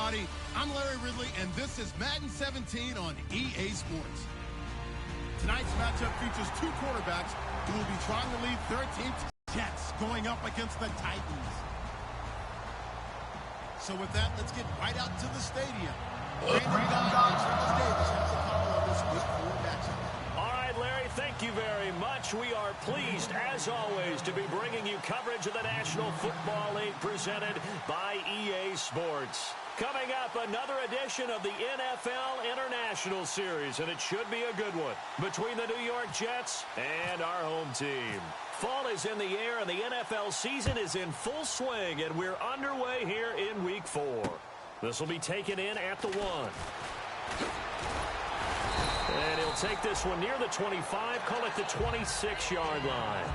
everybody. I'm Larry Ridley, and this is Madden 17 on EA Sports. Tonight's matchup features two quarterbacks who will be trying to lead their team's Jets going up against the Titans. So with that, let's get right out to the stadium. Brandon Dodd and Charles Davis have the call on this Week 4 matchup. All right, Larry, thank you very much. We are pleased, as always, to be bringing you coverage of the National Football League presented by EA Sports. Coming up, another edition of the NFL International Series, and it should be a good one, between the New York Jets and our home team. Fall is in the air, and the NFL season is in full swing, and we're underway here in Week 4. This will be taken in at the 1. And he'll take this one near the 25, call it the 26-yard line.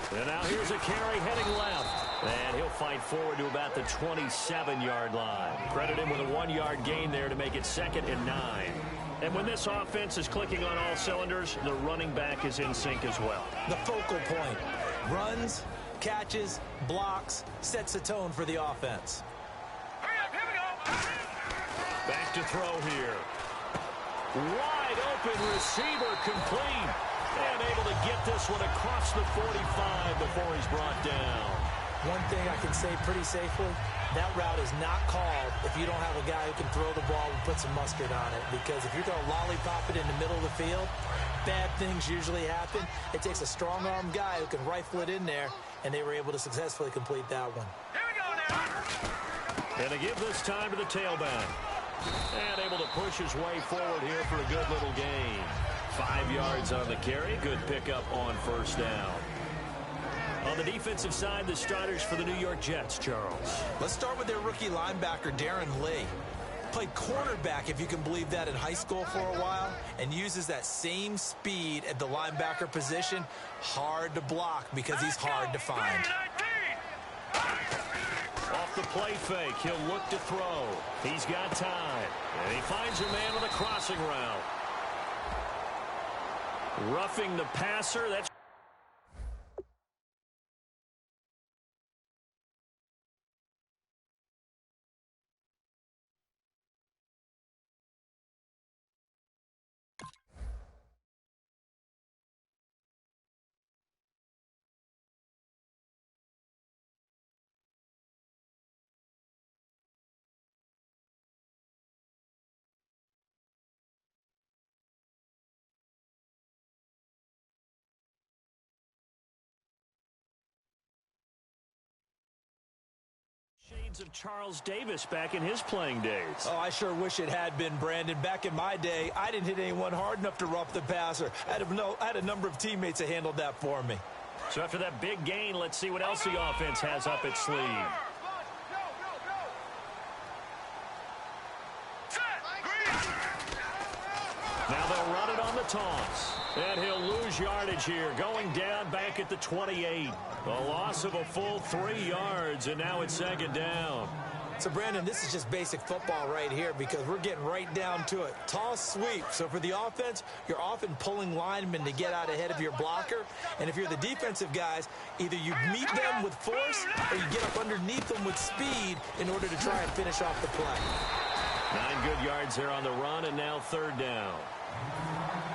And now here's a carry heading left. And he'll fight forward to about the 27-yard line. Credit him with a 1-yard gain there to make it 2nd and 9. And when this offense is clicking on all cylinders, the running back is in sync as well. The focal point. Runs, catches, blocks, sets the tone for the offense. Hurry up, here we go. Back to throw here. Wide open receiver complete. And able to get this one across the 45 before he's brought down. One thing I can say pretty safely, that route is not called if you don't have a guy who can throw the ball and put some mustard on it. Because if you're going to lollipop it in the middle of the field, bad things usually happen. It takes a strong-arm guy who can rifle it in there, and they were able to successfully complete that one. Here we go now. And to give this time to the tailback. And able to push his way forward here for a good little gain. 5 yards on the carry. Good pickup on first down. On the defensive side, the starters for the New York Jets, Charles. Let's start with their rookie linebacker, Darren Lee. Played cornerback, if you can believe that, in high school for a while, and uses that same speed at the linebacker position. Hard to block because he's hard to find. Off the play fake, he'll look to throw. He's got time. And he finds a man with a crossing route. Roughing the passer. That's shades of Charles Davis back in his playing days. Oh, I sure wish it had been, Brandon. Back in my day, I didn't hit anyone hard enough to rough the passer. I had a number of teammates that handled that for me. So after that big gain, let's see what else the offense has up its sleeve. Now they'll run it on the toss. And he'll lose yardage here, going down back at the 28. A loss of a full 3 yards, and now it's 2nd down. So, Brandon, this is just basic football right here because we're getting right down to it. Toss sweep. So for the offense, you're often pulling linemen to get out ahead of your blocker. And if you're the defensive guys, either you meet them with force or you get up underneath them with speed in order to try and finish off the play. 9 good yards there on the run, and now 3rd down.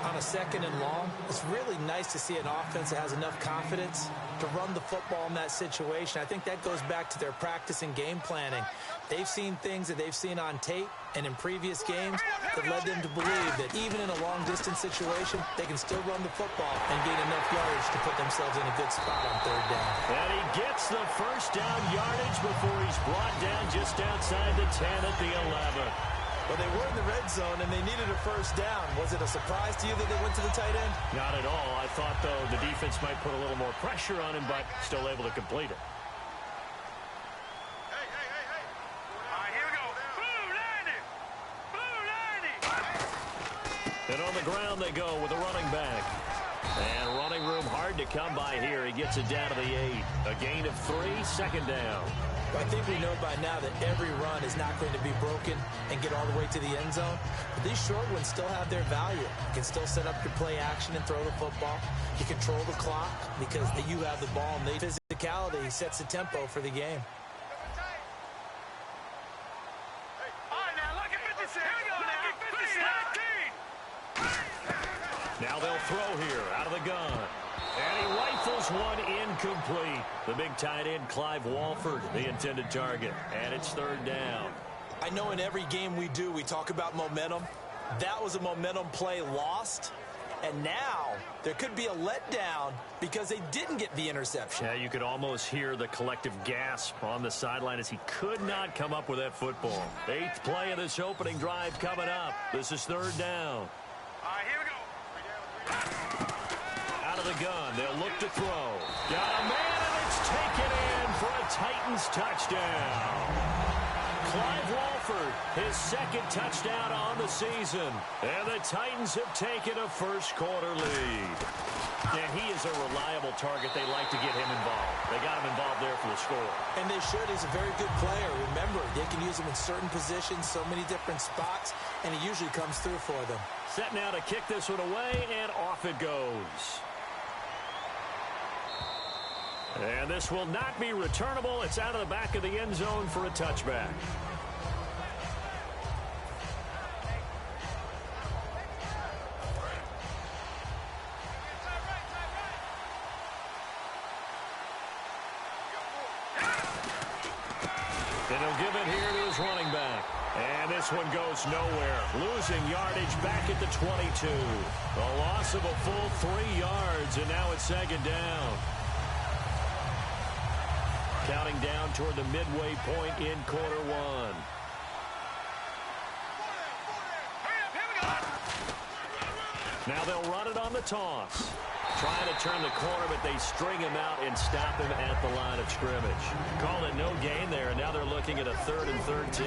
On a 2nd and long, it's really nice to see an offense that has enough confidence to run the football in that situation. I think that goes back to their practice and game planning. They've seen things that they've seen on tape and in previous games that led them to believe that even in a long-distance situation, they can still run the football and gain enough yardage to put themselves in a good spot on 3rd down. And he gets the first down yardage before he's brought down just outside the 10 at the 11. Well, they were in the red zone, and they needed a first down. Was it a surprise to you that they went to the tight end? Not at all. I thought, though, the defense might put a little more pressure on him, but still able to complete it. Hey. All right, here we go. Blue 90. And on the ground they go with a running back. And running room hard to come by here. He gets it down to the 8. A gain of 3, second down. I think we know by now that every run is not going to be broken and get all the way to the end zone. But these short ones still have their value. You can still set up your play action and throw the football. You control the clock because you have the ball, and the physicality sets the tempo for the game. All right, now look at 56. Here we go now. 19. Now they'll throw here out of the gun. And he rifles one incomplete. The big tight end, Clive Walford, the intended target. And it's third down. I know in every game we do, we talk about momentum. That was a momentum play lost. And now there could be a letdown because they didn't get the interception. Yeah, you could almost hear the collective gasp on the sideline as he could not come up with that football. 8th play of this opening drive coming up. This is third down. All right, here we go. Out of the gun, they'll look to throw. Got a man, and it's taken in for a Titans touchdown. Clive Walford, his second touchdown on the season. And the Titans have taken a first-quarter lead. And he is a reliable target. They like to get him involved. They got him involved there for the score. And they should. He's a very good player. Remember, they can use him in certain positions, so many different spots, and he usually comes through for them. Set now to kick this one away, and off it goes. And this will not be returnable. It's out of the back of the end zone for a touchback. And he'll give it here to his running back. And this one goes nowhere. Losing yardage back at the 22. A loss of a full 3 yards, and now it's second down. Counting down toward the midway point in quarter one. Now they'll run it on the toss. Trying to turn the corner, but they string him out and stop him at the line of scrimmage. Called it no gain there, and now they're looking at a 3rd and 13.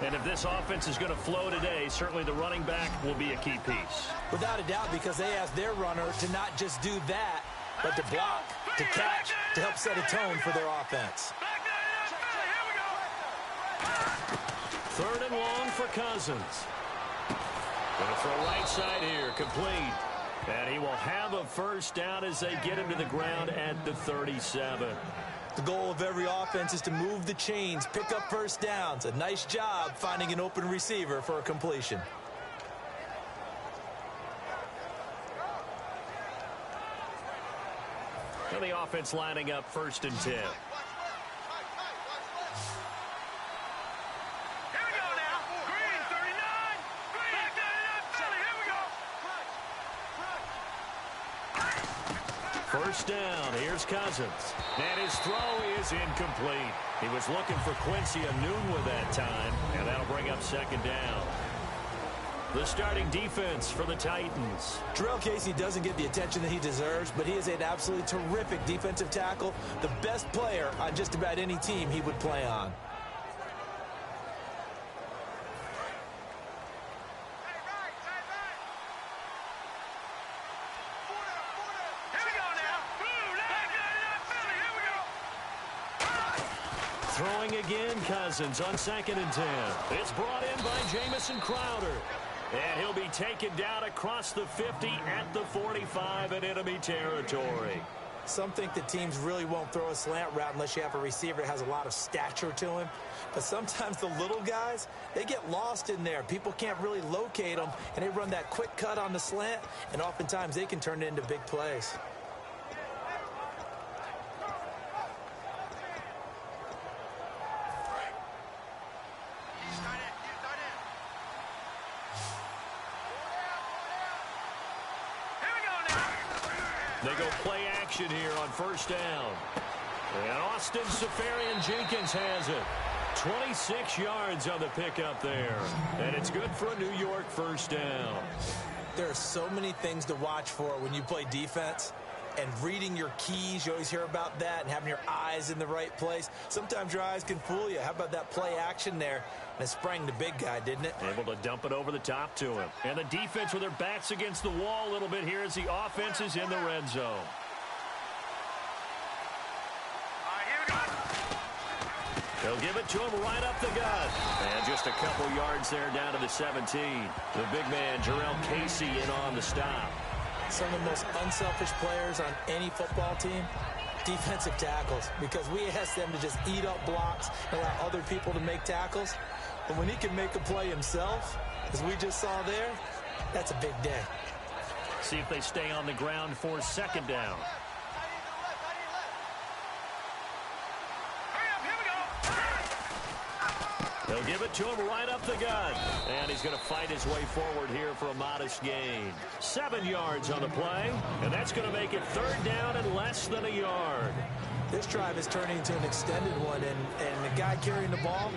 And if this offense is going to flow today, certainly the running back will be a key piece. Without a doubt, because they asked their runner to not just do that, but to block, to catch, to help set a tone for their offense. 3rd and long for Cousins. Going to throw right side here, complete. And he will have a first down as they get him to the ground at the 37. The goal of every offense is to move the chains, pick up first downs. A nice job finding an open receiver for a completion. And the offense lining up 1st and 10. First down, here's Cousins. And his throw is incomplete. He was looking for Quincy Enunwa that time, and that'll bring up second down. The starting defense for the Titans. Terrell Casey doesn't get the attention that he deserves, but he is an absolutely terrific defensive tackle, the best player on just about any team he would play on. Throwing again, Cousins on 2nd and 10. It's brought in by Jamison Crowder. And he'll be taken down across the 50 at the 45 in enemy territory. Some think that teams really won't throw a slant route unless you have a receiver that has a lot of stature to him. But sometimes the little guys, they get lost in there. People can't really locate them, and they run that quick cut on the slant, and oftentimes they can turn it into big plays. They go play action here on first down. And Austin Safarian-Jenkins has it. 26 yards on the pickup there. And it's good for a New York first down. There are so many things to watch for when you play defense. and reading your keys. You always hear about that, and having your eyes in the right place. Sometimes your eyes can fool you. How about that play action there? And it sprang the big guy, didn't it? Able to dump it over the top to him. And the defense with their backs against the wall a little bit here as the offense is in the red zone. They'll give it to him right up the gut. And just a couple yards there down to the 17. The big man, Jarrell Casey, in on the stop. Some of the most unselfish players on any football team, defensive tackles, because we ask them to just eat up blocks and allow other people to make tackles. But when he can make a play himself, as we just saw there, that's a big day. See if they stay on the ground for second down. They'll give it to him right up the gut. And he's going to fight his way forward here for a modest gain. 7 yards on the play. And that's going to make it third down and less than a yard. This drive is turning into an extended one. And the guy carrying the ball,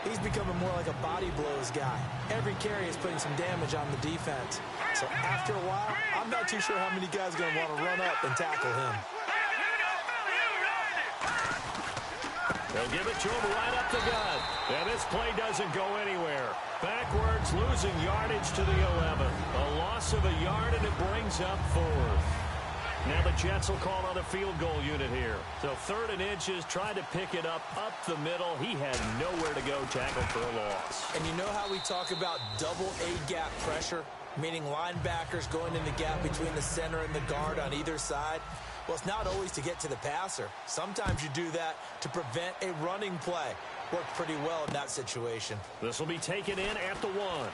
he's becoming more like a body blows guy. Every carry is putting some damage on the defense. So after a while, I'm not too sure how many guys are going to want to run up and tackle him. They'll give it to him right up the gut. And this play doesn't go anywhere. Backwards, losing yardage to the 11. A loss of a yard, and it brings up fourth. Now the Jets will call on the field goal unit here. So 3rd and inches, trying to pick it up the middle. He had nowhere to go, tackled for a loss. And you know how we talk about double A-gap pressure, meaning linebackers going in the gap between the center and the guard on either side? Well, it's not always to get to the passer. Sometimes you do that to prevent a running play. Worked pretty well in that situation. This will be taken in at the 1.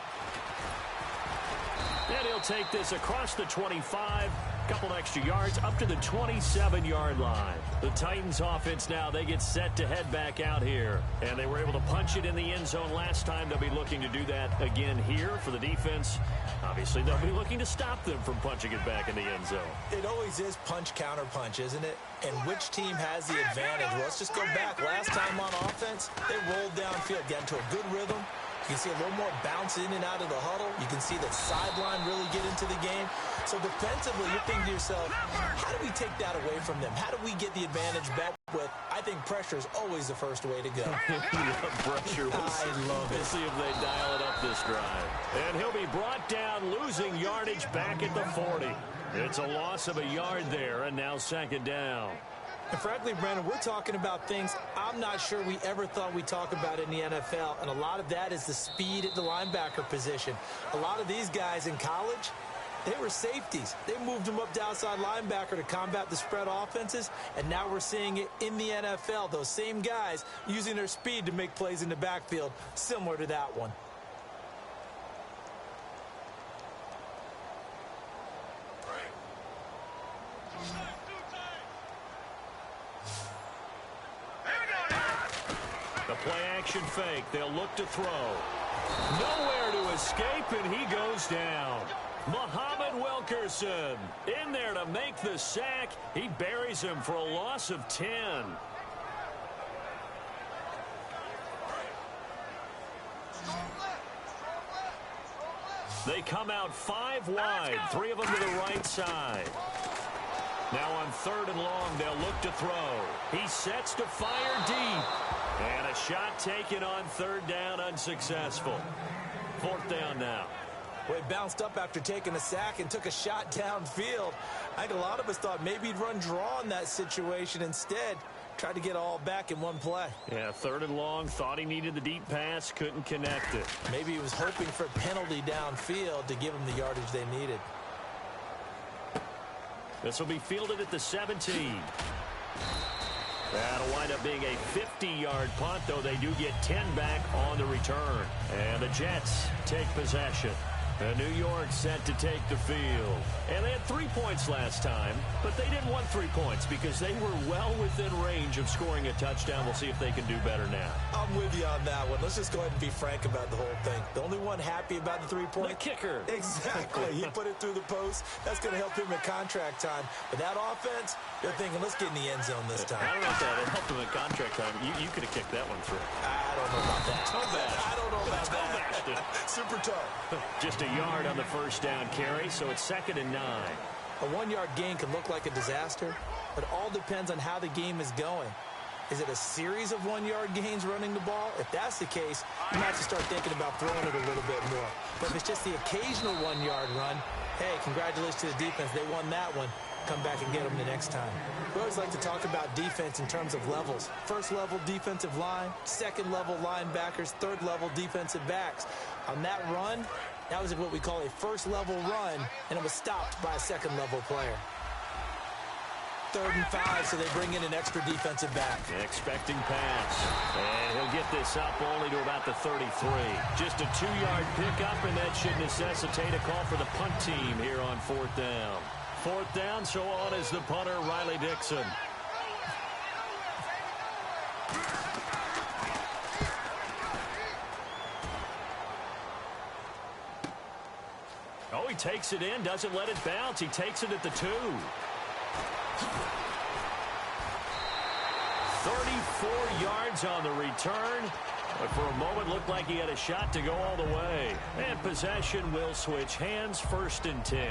And he'll take this across the 25. Couple extra yards up to the 27-yard line. The Titans offense now, they get set to head back out here. And they were able to punch it in the end zone last time. They'll be looking to do that again here for the defense. Obviously, they'll be looking to stop them from punching it back in the end zone. It always is punch-counter-punch, isn't it? And which team has the advantage? Well, let's just go back. Last time on offense, they rolled downfield, got into a good rhythm. You can see a little more bounce in and out of the huddle. You can see the sideline really get into the game. So defensively, you're thinking to yourself, how do we take that away from them? How do we get the advantage back with? I think pressure is always the first way to go. Pressure. I love it. We'll see if they dial it up this drive. And he'll be brought down, losing yardage back at the 40. It's a loss of a yard there, and now second down. And frankly, Brandon, we're talking about things I'm not sure we ever thought we'd talk about in the NFL. And a lot of that is the speed at the linebacker position. A lot of these guys in college, they were safeties. They moved them up to outside linebacker to combat the spread offenses. And now we're seeing it in the NFL. Those same guys using their speed to make plays in the backfield, similar to that one. The play-action fake. They'll look to throw. Nowhere to escape, and he goes down. Muhammad Wilkerson in there to make the sack. He buries him for a loss of 10. They come out 5 wide, 3 of them to the right side. Now on 3rd and long, they'll look to throw. He sets to fire deep. And a shot taken on 3rd down, unsuccessful. 4th down now. Well, he bounced up after taking a sack and took a shot downfield. I think a lot of us thought maybe he'd run draw in that situation. Instead, tried to get all back in one play. Yeah, 3rd and long, thought he needed the deep pass, couldn't connect it. Maybe he was hoping for a penalty downfield to give him the yardage they needed. This will be fielded at the 17. That'll wind up being a 50-yard punt, though they do get 10 back on the return. And the Jets take possession. New York set to take the field. And they had 3 points last time, but they didn't want 3 points because they were well within range of scoring a touchdown. We'll see if they can do better now. I'm with you on that one. Let's just go ahead and be frank about the whole thing. The only one happy about the 3-point? The kicker. Exactly. He put it through the post. That's going to help him at contract time. But that offense, they're thinking, let's get in the end zone this time. I don't know if that helped him at contract time. You could have kicked that one through. I don't know about that. I don't know about that. Super toe. Just a yard on the 1st down carry, so it's 2nd and 9. A 1-yard gain can look like a disaster, but it all depends on how the game is going. Is it a series of 1-yard gains running the ball? If that's the case, you might have to start thinking about throwing it a little bit more. But if it's just the occasional 1-yard run, hey, congratulations to the defense. They won that one. Come back and get them the next time. We always like to talk about defense in terms of levels. First level defensive line, second level linebackers, third level defensive backs. On that run, that was what we call a first level run, and it was stopped by a second level player. 3rd and 5, so they bring in an extra defensive back. Expecting pass. And he'll get this up only to about the 33. Just a 2-yard pickup, and that should necessitate a call for the punt team here on 4th down. 4th down, so on is the punter, Riley Dixon. Oh, he takes it in, doesn't let it bounce. He takes it at the 2. 34 yards on the return. But for a moment, looked like he had a shot to go all the way. And possession will switch hands, 1st and 10.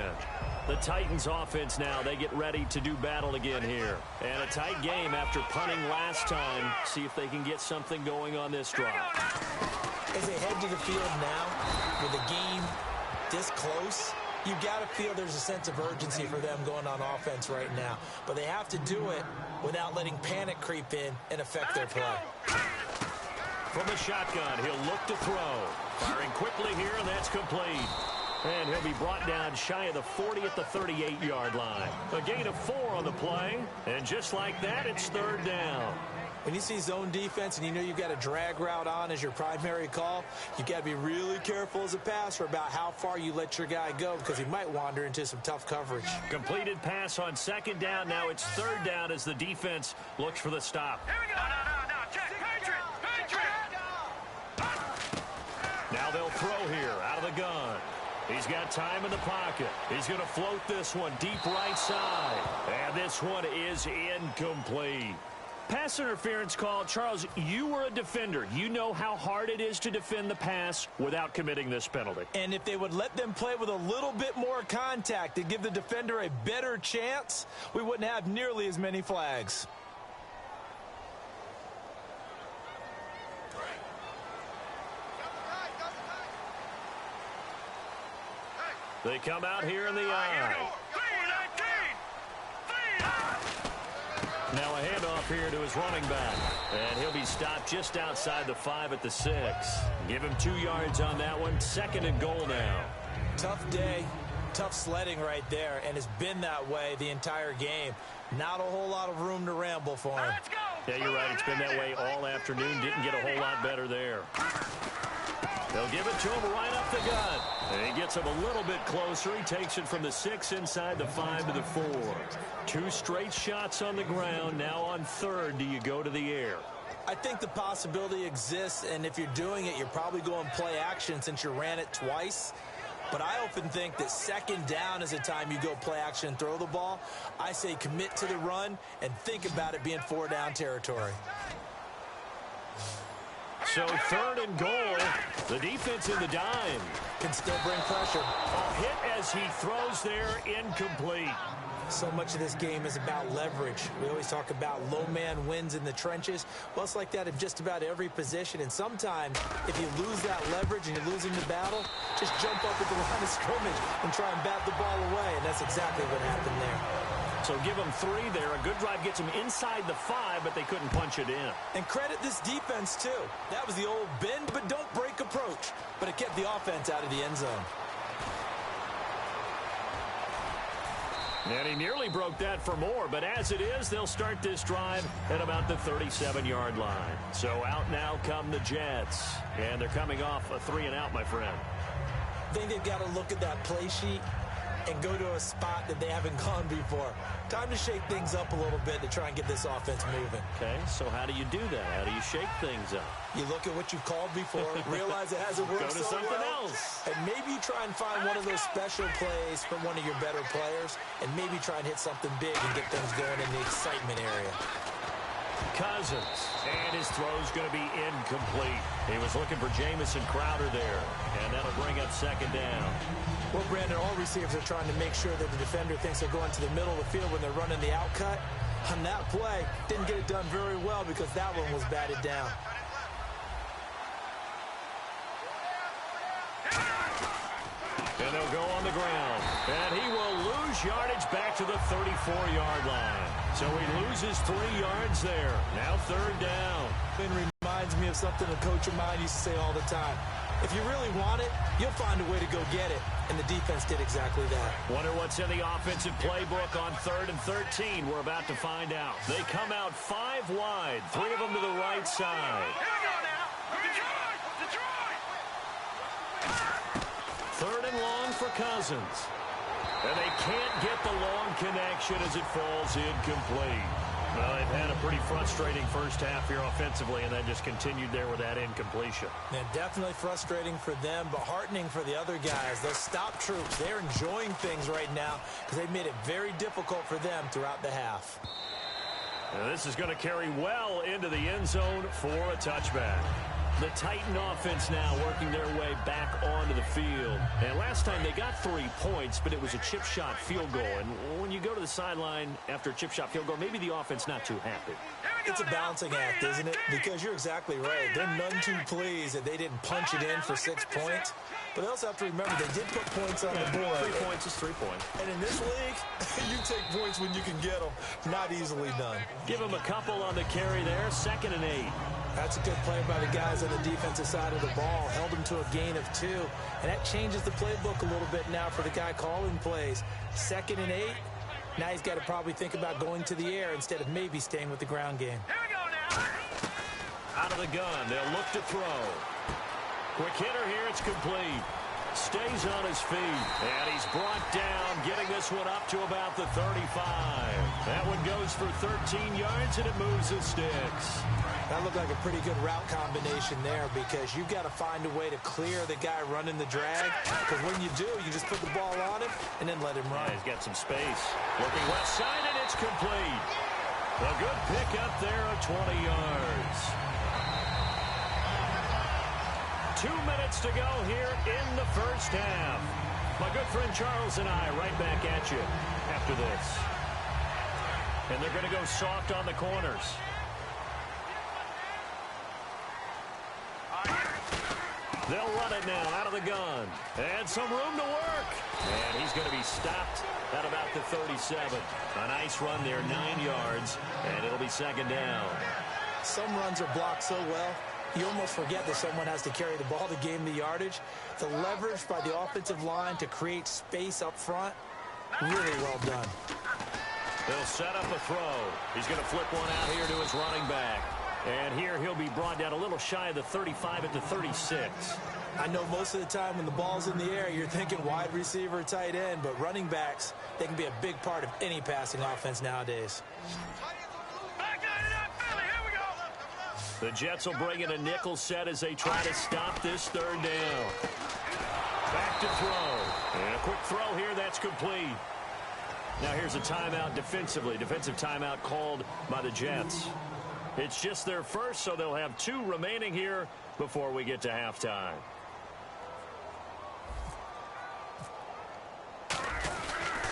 The Titans offense now, they get ready to do battle again here. And a tight game after punting last time. See if they can get something going on this drive. As they head to the field now, with the game this close, you've got to feel there's a sense of urgency for them going on offense right now. But they have to do it without letting panic creep in and affect their play. From the shotgun, he'll look to throw. Firing quickly here, and that's complete. And he'll be brought down shy of the 40 at the 38-yard line. A gain of 4 on the play, and just like that, it's 3rd down. When you see zone defense and you know you've got a drag route on as your primary call, you've got to be really careful as a passer about how far you let your guy go because he might wander into some tough coverage. Completed pass on 2nd down. Now it's 3rd down as the defense looks for the stop. Here we go. No. Check. Patriot. Now they'll throw here out of the gun. He's got time in the pocket. He's going to float this one deep right side. And this one is incomplete. Pass interference call. Charles, you were a defender. You know how hard it is to defend the pass without committing this penalty. And if they would let them play with a little bit more contact to give the defender a better chance, we wouldn't have nearly as many flags. They come out here in the eye. Now a handoff here to his running back. And he'll be stopped just outside the 5 at the 6. Give him 2 yards on that one. 2nd and goal now. Tough day, tough sledding right there, and it's been that way the entire game. Not a whole lot of room to ramble for him. Yeah, you're right. It's been that way all afternoon. Didn't get a whole lot better there. They'll give it to him right up the gut. And he gets him a little bit closer. He takes it from the 6 inside the 5 to the 4. 2 straight shots on the ground. Now on 3rd, do you go to the air? I think the possibility exists, and if you're doing it, you're probably going play action since you ran it twice. But I often think that 2nd down is the time you go play action and throw the ball. I say commit to the run and think about it being 4-down territory. So 3rd and goal. The defense in the dime. Can still bring pressure. A hit as he throws there, incomplete. So much of this game is about leverage. We always talk about low man wins in the trenches. Well, it's like that in just about every position. And sometimes, if you lose that leverage and you're losing the battle, just jump up at the line of scrimmage and try and bat the ball away. And that's exactly what happened there. So give them 3 there. A good drive gets them inside the 5, but they couldn't punch it in. And credit this defense, too. That was the old bend but don't break approach. But it kept the offense out of the end zone. And he nearly broke that for more, but as it is, they'll start this drive at about the 37-yard line. So out now come the Jets. And they're coming off a 3-and-out, my friend. I think they've got to look at that play sheet and go to a spot that they haven't gone before. Time to shake things up a little bit to try and get this offense moving. Okay, so how do you do that? How do you shake things up? You look at what you've called before, realize it hasn't worked Go to so something well, else. and maybe you try and find one of those special plays from one of your better players, and maybe try and hit something big and get things going in the excitement area. Cousins. And his throw's going to be incomplete. He was looking for Jamison Crowder there. And that'll bring up second down. Well, Brandon, all receivers are trying to make sure that the defender thinks they're going to the middle of the field when they're running the out cut. On that play, didn't get it done very well because that one was batted down. And they'll go on the ground. And he will lose yardage back to the 34-yard line. So he loses 3 yards there. Now third down. It reminds me of something a coach of mine used to say all the time. If you really want it, you'll find a way to go get it. And the defense did exactly that. Wonder what's in the offensive playbook on 3rd and 13. We're about to find out. They come out 5 wide. 3 of them to the right side. Here we go now. Detroit! 3rd and long for Cousins. And they can't get the long connection as it falls incomplete. Well, they've had a pretty frustrating first half here offensively, and that just continued there with that incompletion. Yeah, definitely frustrating for them, but heartening for the other guys. Those stop troops, they're enjoying things right now because they've made it very difficult for them throughout the half. Now this is going to carry well into the end zone for a touchback. The Titan offense now working their way back onto the field. And last time they got 3 points, but it was a chip shot field goal. And when you go to the sideline after a chip shot field goal, maybe the offense not too happy. It's a balancing act, isn't it? Because you're exactly right. They're none too pleased that they didn't punch it in for 6 points. But they also have to remember they did put points on the board. 3 points is 3 points. And in this league, you take points when you can get them. Not easily done. Give them a couple on the carry there. 2nd and 8. That's a good play by the guys on the defensive side of the ball. Held them to a gain of 2. And that changes the playbook a little bit now for the guy calling plays. 2nd and 8. Now he's got to probably think about going to the air instead of maybe staying with the ground game. Here we go now. Out of the gun. They'll look to throw. Quick hitter here. It's complete. Stays on his feet. And he's brought down, getting this one up to about the 35. That one goes for 13 yards, and it moves the sticks. That looked like a pretty good route combination there because you've got to find a way to clear the guy running the drag. Because when you do, you just put the ball on him and then let him run. Yeah, he's got some space. Looking left side, and it's complete. A good pick up there of 20 yards. 2 minutes to go here in the first half. My good friend Charles and I right back at you after this. And they're going to go soft on the corners. They'll run it now out of the gun. And some room to work. And he's going to be stopped at about the 37. A nice run there, 9 yards. And it'll be 2nd down. Some runs are blocked so well, you almost forget that someone has to carry the ball to gain the yardage. The leverage by the offensive line to create space up front, really well done. They'll set up a throw. He's going to flip one out here to his running back. And here he'll be brought down a little shy of the 35 at the 36. I know most of the time when the ball's in the air, you're thinking wide receiver, tight end, but running backs, they can be a big part of any passing offense nowadays. The Jets will bring in a nickel set as they try to stop this 3rd down. Back to throw. And a quick throw here, that's complete. Now here's a timeout defensively. Defensive timeout called by the Jets. It's just their first, so they'll have 2 remaining here before we get to halftime.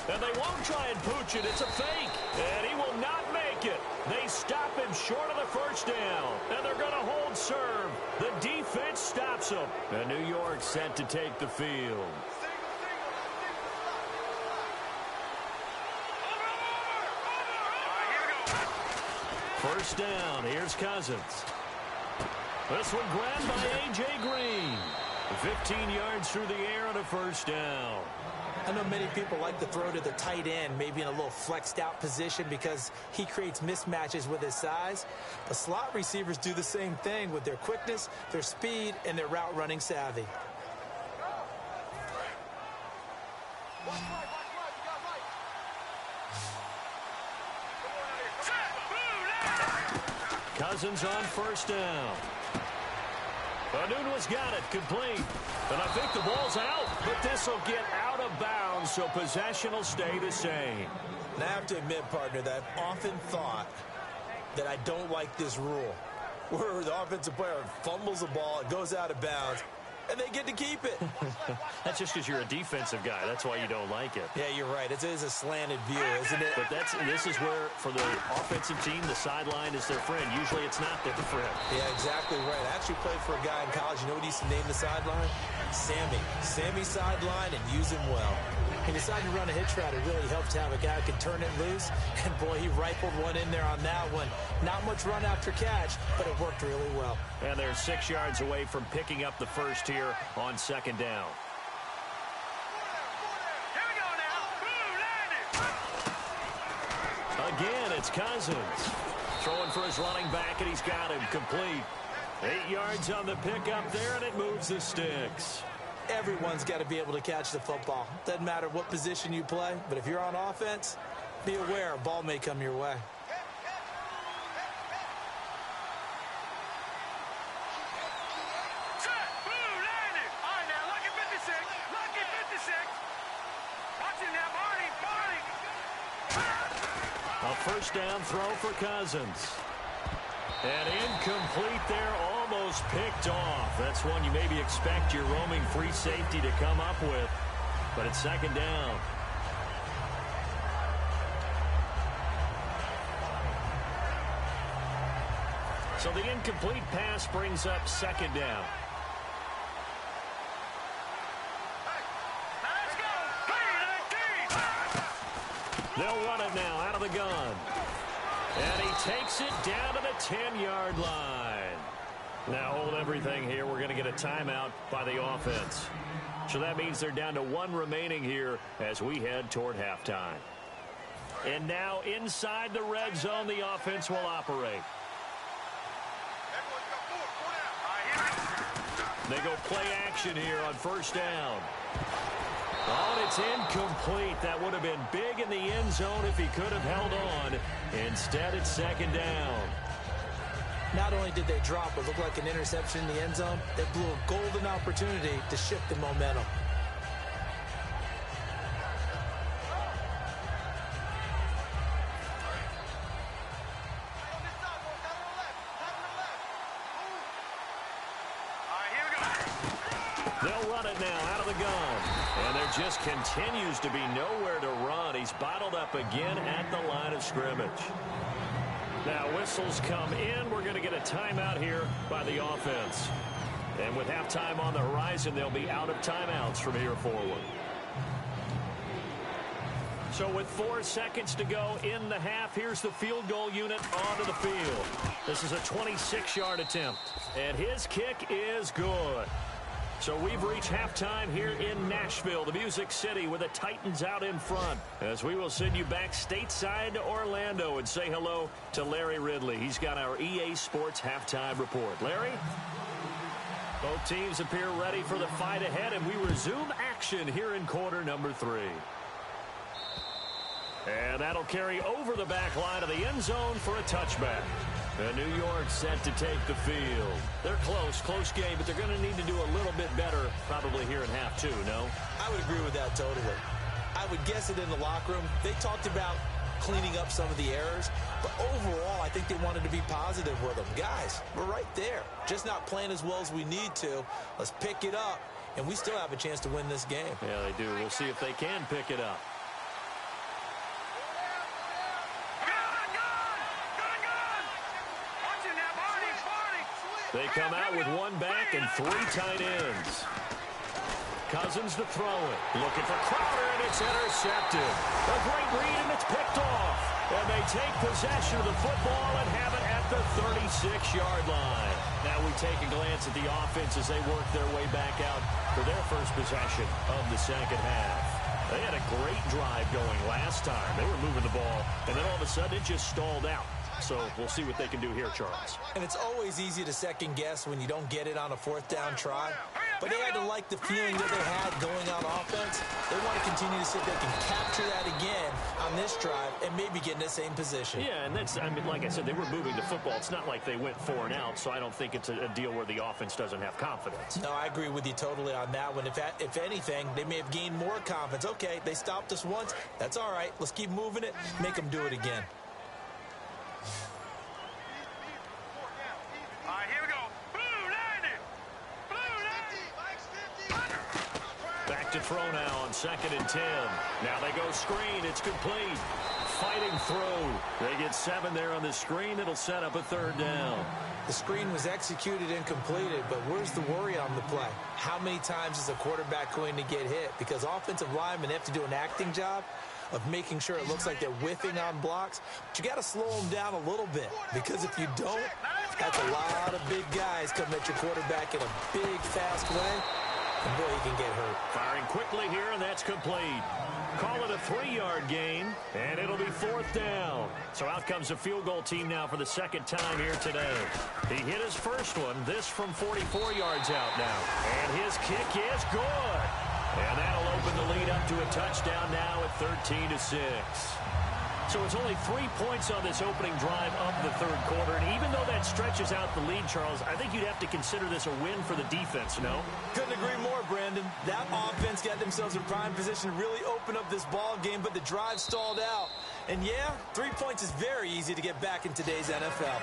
And they won't try and pooch it. It's a fake. And he will not make it. They stop him short of the 1st down. And they're going to hold serve. The defense stops him. And New York set to take the field. First down. Here's Cousins. This one grabbed by A.J. Green. 15 yards through the air on a 1st down. I know many people like to throw to the tight end, maybe in a little flexed out position because he creates mismatches with his size. But slot receivers do the same thing with their quickness, their speed, and their route running savvy. Cousins on 1st down. Anuno's got it, complete. And I think the ball's out, but this will get out of bounds, so possession will stay the same. And I have to admit, partner, that I've often thought that I don't like this rule, where the offensive player fumbles the ball, it goes out of bounds, and they get to keep it. That's just because you're a defensive guy. That's why you don't like it. Yeah, you're right. It is a slanted view, isn't it? But this is where, for the offensive team, the sideline is their friend. Usually it's not their friend. Yeah, exactly right. I actually played for a guy in college. You know what he used to name the sideline? Sammy. Sammy sideline, and use him well. He decided to run a hitch route. It really helped to have a guy who can turn it loose. And, boy, he rifled one in there on that one. Not much run after catch, but it worked really well. And they're 6 yards away from picking up the first here on second down. Here we go now. Boom, landed. Again, it's Cousins. Throwing for his running back, and he's got him complete. 8 yards on the pickup there, and it moves the sticks. Everyone's got to be able to catch the football. Doesn't matter what position you play, but if you're on offense, be aware a ball may come your way. Set. Boom, landed. All right, now, lucky 56. Lucky 56. Watch it now, Barney. A first down throw for Cousins. And incomplete there, almost picked off. That's one you maybe expect your roaming free safety to come up with. But it's second down. So the incomplete pass brings up second down. Let's go. They'll run it now out of the gun. And he takes it down to the 10-yard line. Now hold everything here. We're going to get a timeout by the offense. So that means they're down to one remaining here as we head toward halftime. And now inside the red zone, the offense will operate. They go play action here on first down. Oh, and it's incomplete. That would have been big in the end zone if he could have held on. Instead, it's second down. Not only did they drop what looked like an interception in the end zone, they blew a golden opportunity to shift the momentum. They'll run it now out of the gun. And there just continues to be nowhere to run. He's bottled up again at the line of scrimmage. Now whistles come in. We're going to get a timeout here by the offense. And with halftime on the horizon, they'll be out of timeouts from here forward. So with 4 seconds to go in the half, here's the field goal unit onto the field. This is a 26-yard attempt. And his kick is good. So we've reached halftime here in Nashville, the Music City, with the Titans out in front. As we will send you back stateside to Orlando and say hello to Larry Ridley. He's got our EA Sports halftime report. Larry? Both teams appear ready for the fight ahead, and we resume action here in quarter number 3. And that'll carry over the back line of the end zone for a touchback. And New York set to take the field. They're close game, but they're going to need to do a little bit better probably here in half 2, no? I would agree with that totally. I would guess it in the locker room. They talked about cleaning up some of the errors, but overall, I think they wanted to be positive with them. Guys, we're right there. Just not playing as well as we need to. Let's pick it up, and we still have a chance to win this game. Yeah, they do. We'll see if they can pick it up. They come out with one back and 3 tight ends. Cousins to throw it. Looking for Crowder, and it's intercepted. A great read, and it's picked off. And they take possession of the football and have it at the 36-yard line. Now we take a glance at the offense as they work their way back out for their first possession of the second half. They had a great drive going last time. They were moving the ball, and then all of a sudden it just stalled out. So we'll see what they can do here, Charles. And it's always easy to second guess when you don't get it on a 4th down try. But they had to like the feeling that they had going on offense. They want to continue to see if they can capture that again on this drive and maybe get in the same position. Yeah, and that's, I mean, like I said, they were moving the football. It's not like they went 4 and out, so I don't think it's a deal where the offense doesn't have confidence. No, I agree with you totally on that one. If anything, they may have gained more confidence. Okay, they stopped us once. That's all right. Let's keep moving it. Make them do it again. right, here we go. Blue 90. Blue 90. Back to throw now on 2nd and 10. Now they go screen. It's complete. Fighting through. They get 7 there on the screen. It'll set up a 3rd down. The screen was executed and completed, but where's the worry on the play? How many times is a quarterback going to get hit? Because offensive linemen have to do an acting job of making sure it looks like they're whiffing on blocks. But you got to slow them down a little bit, because if you don't, that's a lot of big guys coming at your quarterback in a big, fast way. And boy, he can get hurt. Firing quickly here, and that's complete. Call it a 3-yard gain, and it'll be 4th down. So out comes the field goal team now for the 2nd time here today. He hit his first one, this from 44 yards out now. And his kick is good. And that'll open the lead up to a touchdown now at 13-6. So it's only 3 points on this opening drive of the 3rd quarter. And even though that stretches out the lead, Charles, I think you'd have to consider this a win for the defense, no? Couldn't agree more, Brandon. That offense got themselves in prime position to really open up this ball game, but the drive stalled out. And yeah, 3 points is very easy to get back in today's NFL.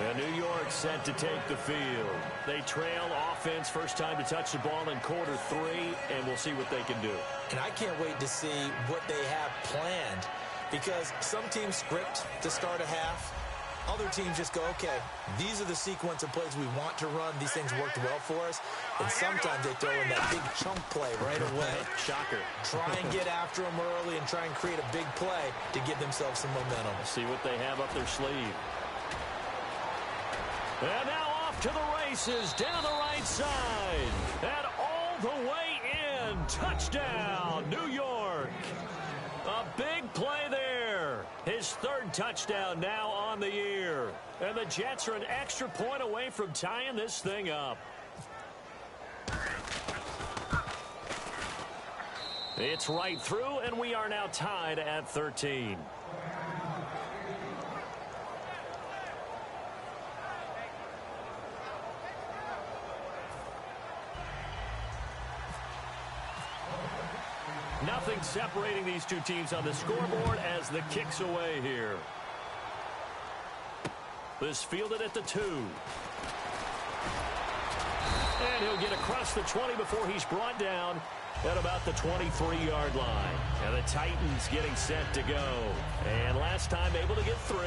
And New York set to take the field. They trail offense, first time to touch the ball in quarter 3, and we'll see what they can do. And I can't wait to see what they have planned, because some teams script to start a half. Other teams just go, okay, these are the sequence of plays we want to run. These things worked well for us. And sometimes they throw in that big chunk play right away. Shocker. Try and get after them early and try and create a big play to give themselves some momentum. See what they have up their sleeve. And now off to the races down the right side. And all the way in. Touchdown, New York. A big play there. His 3rd touchdown now on the year. And the Jets are an extra point away from tying this thing up. It's right through, and we are now tied at 13. Nothing separating these two teams on the scoreboard as the kick's away here. This fielded at the 2. And he'll get across the 20 before he's brought down at about the 23-yard line. And the Titans getting set to go. And last time able to get 3.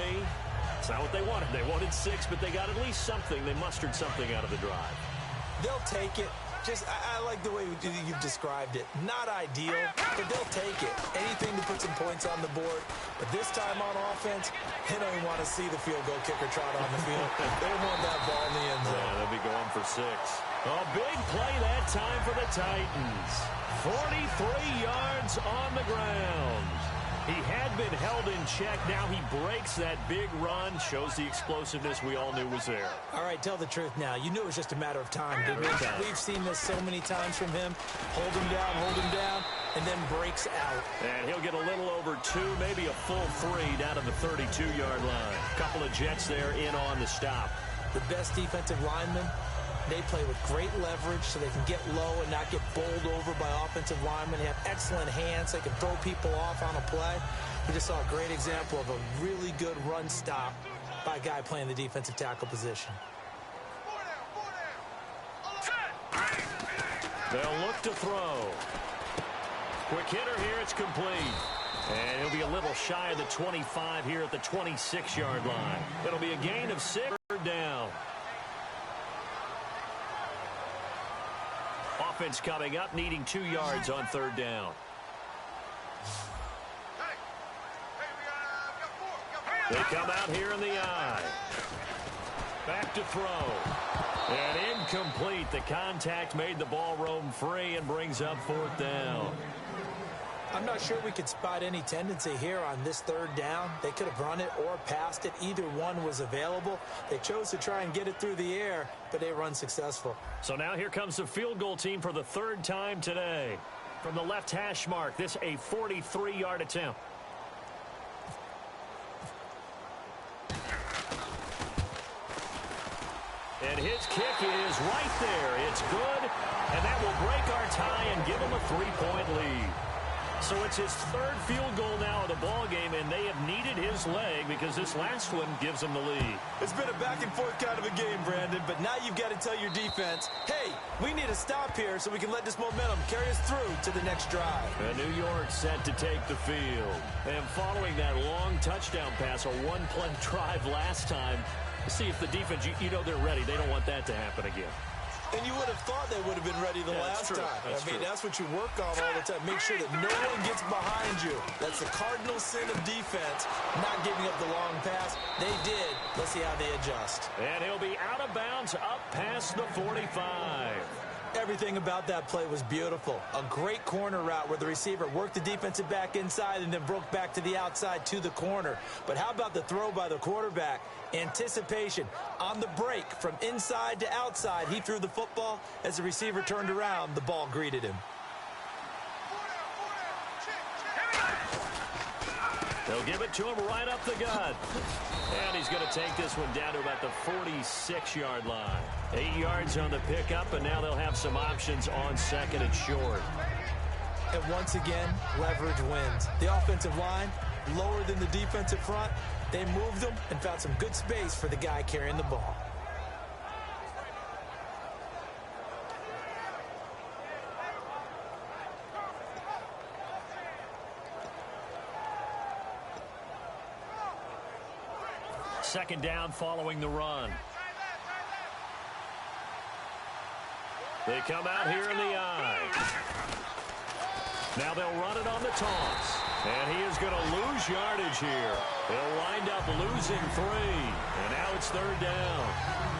It's not what they wanted. They wanted 6, but they got at least something. They mustered something out of the drive. They'll take it. I like the way you've described it. Not ideal, but they'll take it. Anything to put some points on the board. But this time on offense, they don't even want to see the field goal kicker trot on the field. They want that ball in the end zone. Yeah, they'll be going for 6. A big play that time for the Titans. 43 yards on the ground. He had been held in check. Now he breaks that big run. Shows the explosiveness we all knew was there. All right, tell the truth now. You knew it was just a matter of time, didn't we? We've seen this so many times from him. Hold him down, and then breaks out. And he'll get a little over 2, maybe a full 3 down to the 32-yard line. Couple of Jets there in on the stop. The best defensive linemen, they play with great leverage so they can get low and not get bowled over by offensive linemen. They have excellent hands. They can throw people off on a play. We just saw a great example of a really good run stop by a guy playing the defensive tackle position. They'll look to throw. Quick hitter here. It's complete. And he'll be a little shy of the 25 here at the 26-yard line. It'll be a gain of 6. Down. Offense coming up, needing 2 yards on 3rd down. They come out here in the eye. Back to throw. And incomplete. The contact made the ball roam free and brings up 4th down. I'm not sure we could spot any tendency here on this 3rd down. They could have run it or passed it. Either one was available. They chose to try and get it through the air, but they run successful. So now here comes the field goal team for the 3rd time today. From the left hash mark, this a 43-yard attempt. And his kick is right there. It's good, and that will break our tie and give them a 3-point lead. So it's his third field goal now of the ball game, and they have needed his leg because this last one gives them the lead. It's been a back-and-forth kind of a game, Brandon, but now you've got to tell your defense, hey, we need a stop here so we can let this momentum carry us through to the next drive. And New York set to take the field. And following that long touchdown pass, a one-play drive last time, see if the defense, you know they're ready. They don't want that to happen again. And you would have thought they would have been ready the last time. That's what you work on all the time. Make sure that no one gets behind you. That's the cardinal sin of defense, not giving up the long pass. They did. Let's see how they adjust. And he'll be out of bounds up past the 45. Everything about that play was beautiful. A great corner route where the receiver worked the defensive back inside and then broke back to the outside to the corner. But how about the throw by the quarterback? Anticipation on the break from inside to outside. He threw the football. As the receiver turned around, the ball greeted him. They'll give it to him right up the gut. And he's going to take this one down to about the 46-yard line. 8 yards on the pickup, and now they'll have some options on second and short. And once again, leverage wins. The offensive line, lower than the defensive front. They moved them and found some good space for the guy carrying the ball. Second down following the run. They come out here in the eye. Now they'll run it on the toss. And he is going to lose yardage here. He'll wind up losing 3. And now it's third down.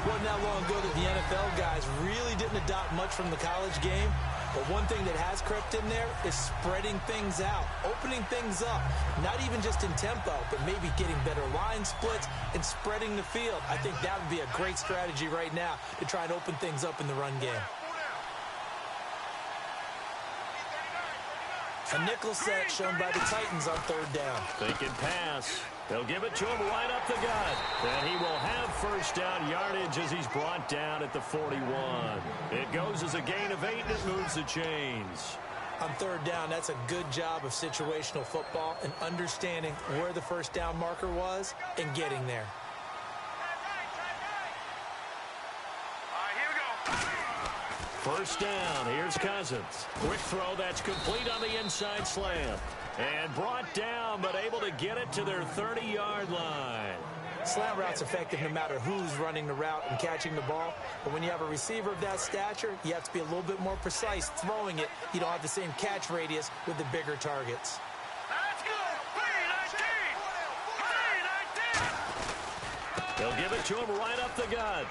Wasn't that long ago that the NFL guys really didn't adopt much from the college game. But one thing that has crept in there is spreading things out, opening things up, not even just in tempo, but maybe getting better line splits and spreading the field. I think that would be a great strategy right now to try and open things up in the run game. A nickel set shown by the Titans on third down. Thinking pass. They'll give it to him right up the gut. And he will have first down yardage as he's brought down at the 41. It goes as a gain of 8, and it moves the chains. On third down, that's a good job of situational football and understanding where the first down marker was and getting there. First down, here's Cousins. Quick throw that's complete on the inside slant. And brought down, but able to get it to their 30-yard line. Slant route's effective no matter who's running the route and catching the ball. But when you have a receiver of that stature, you have to be a little bit more precise throwing it. You don't have the same catch radius with the bigger targets. Let's go! 3-19! They'll give it to him right up the gut.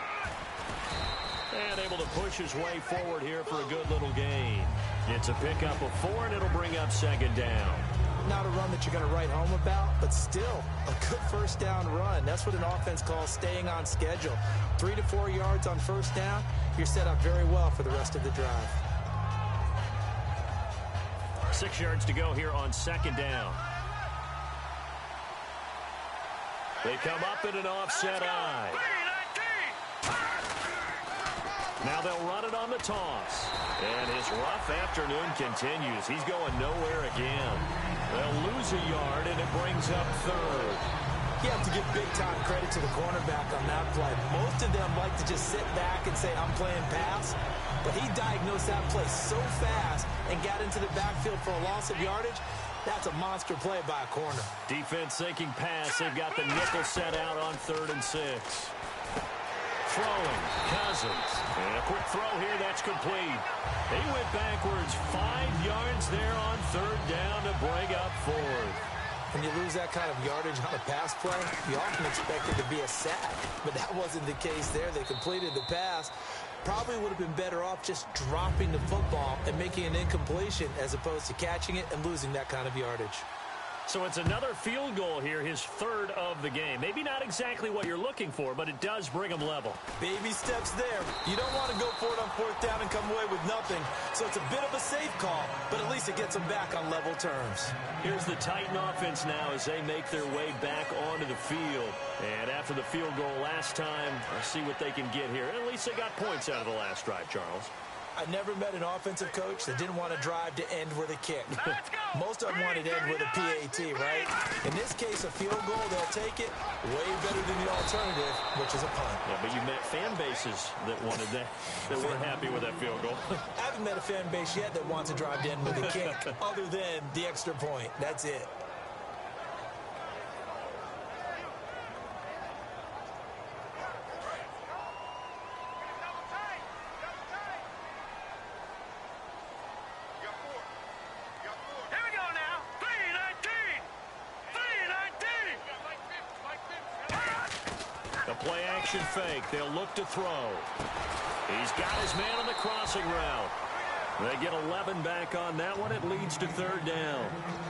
And able to push his way forward here for a good little gain. It's a pickup of 4, and it'll bring up second down. Not a run that you're going to write home about, but still a good first down run. That's what an offense calls staying on schedule. 3 to 4 yards on first down, you're set up very well for the rest of the drive. 6 yards to go here on second down. They come up in an offset eye. Now they'll run it on the toss. And his rough afternoon continues. He's going nowhere again. They'll lose a yard, and it brings up third. You have to give big-time credit to the cornerback on that play. Most of them like to just sit back and say, I'm playing pass. But he diagnosed that play so fast and got into the backfield for a loss of yardage. That's a monster play by a corner. Defense thinking pass. They've got the nickel set out on 3rd and 6. Throwing, Cousins. And a quick throw here, that's complete. He went backwards 5 yards there on 3rd down to bring up 4th. When you lose that kind of yardage on a pass play, you often expect it to be a sack. But that wasn't the case there. They completed the pass. Probably would have been better off just dropping the football and making an incompletion as opposed to catching it and losing that kind of yardage. So it's another field goal here, his 3rd of the game. Maybe not exactly what you're looking for, but it does bring him level. Baby steps there. You don't want to go for it on 4th down and come away with nothing. So it's a bit of a safe call, but at least it gets them back on level terms. Here's the Titan offense now as they make their way back onto the field. And after the field goal last time, let's see what they can get here. At least they got points out of the last drive, Charles. I never met an offensive coach that didn't want to drive to end with a kick. Most of them wanted to end with a PAT, right? In this case, a field goal, they'll take it way better than the alternative, which is a punt. Yeah, but you met fan bases that wanted that weren't happy with that field goal. I haven't met a fan base yet that wants to drive to end with a kick other than the extra point. That's it. Play action fake. They'll look to throw. He's got his man on the crossing route. They get 11 back on that one. It leads to third down.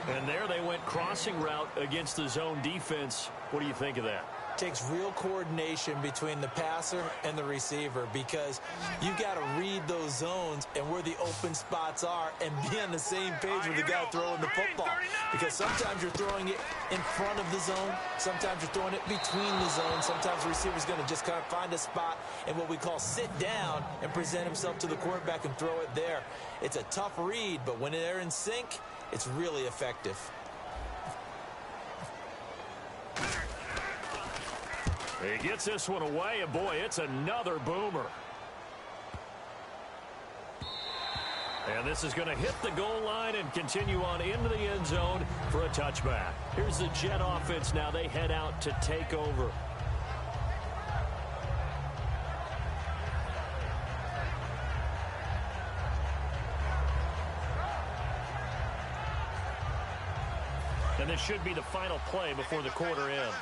And there they went crossing route against the zone defense. What do you think of that? Takes real coordination between the passer and the receiver because you've got to read those zones and where the open spots are and be on the same page with the guy throwing the football. Because sometimes you're throwing it in front of the zone. Sometimes you're throwing it between the zones. Sometimes the receiver's going to just kind of find a spot and what we call sit down and present himself to the quarterback and throw it there. It's a tough read, but when they're in sync, it's really effective. He gets this one away, and boy, it's another boomer. And this is going to hit the goal line and continue on into the end zone for a touchback. Here's the Jet offense now. They head out to take over. And this should be the final play before the quarter ends.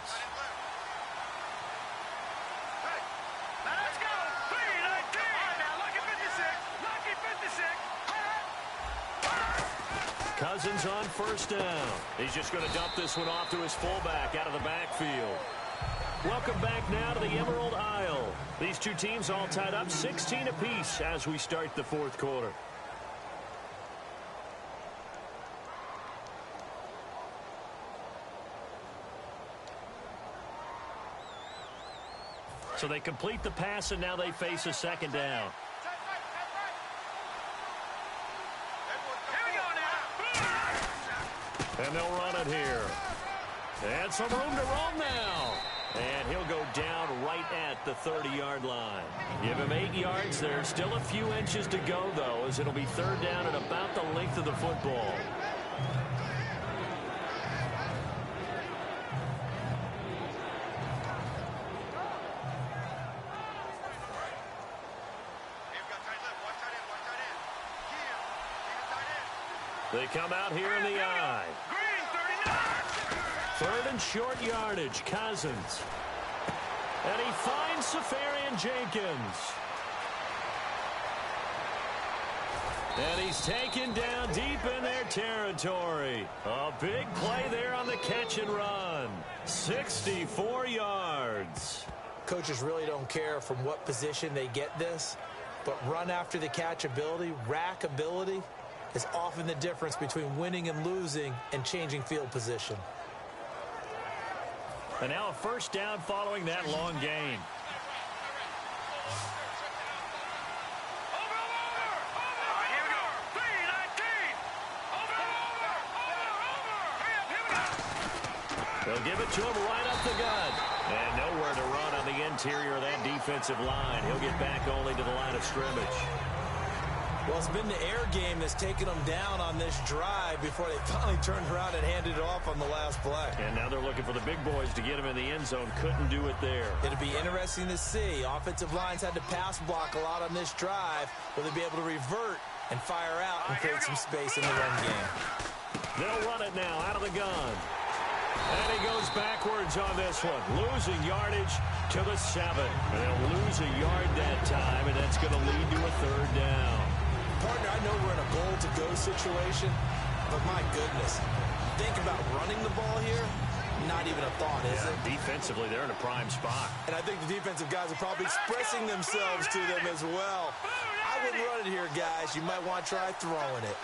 Cousins on first down. He's just going to dump this one off to his fullback out of the backfield. Welcome back now to the Emerald Isle. These two teams all tied up 16 apiece as we start the fourth quarter. So they complete the pass, and now they face a second down. And they'll run it here. And some room to roam now. And he'll go down right at the 30-yard line. Give him 8 yards. There's still a few inches to go, though, as it'll be third down and about the length of the football. They come out here in the eye. Third and short yardage, Cousins. And he finds Safarian Jenkins. And he's taken down deep in their territory. A big play there on the catch and run. 64 yards. Coaches really don't care from what position they get this, but run after the catch ability, rack ability, is often the difference between winning and losing and changing field position. And now a first down following that long gain. They'll give it to him right up the gut. And nowhere to run on the interior of that defensive line. He'll get back only to the line of scrimmage. Well, it's been the air game that's taken them down on this drive before they finally turned around and handed it off on the last play. And now they're looking for the big boys to get him in the end zone. Couldn't do it there. It'll be interesting to see. Offensive lines had to pass block a lot on this drive. Will they be able to revert and fire out and create some space in the run game? They'll run it now out of the gun. And he goes backwards on this one. Losing yardage to the 7. And they'll lose a yard that time, and that's going to lead to a third down. Partner, I know we're in a goal-to-go situation, but my goodness, think about running the ball here, not even a thought, is it? Defensively, they're in a prime spot. And I think the defensive guys are probably expressing themselves to them as well. I wouldn't run it here, guys. You might want to try throwing it.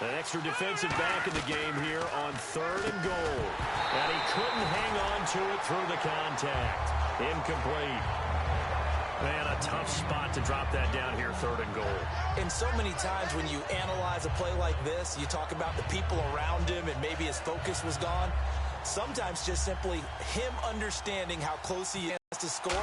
An extra defensive back in the game here on 3rd and goal. And he couldn't hang on to it through the contact. Incomplete. Man, a tough spot to drop that down here, 3rd and goal. And so many times when you analyze a play like this, you talk about the people around him and maybe his focus was gone. Sometimes just simply him understanding how close he is to score,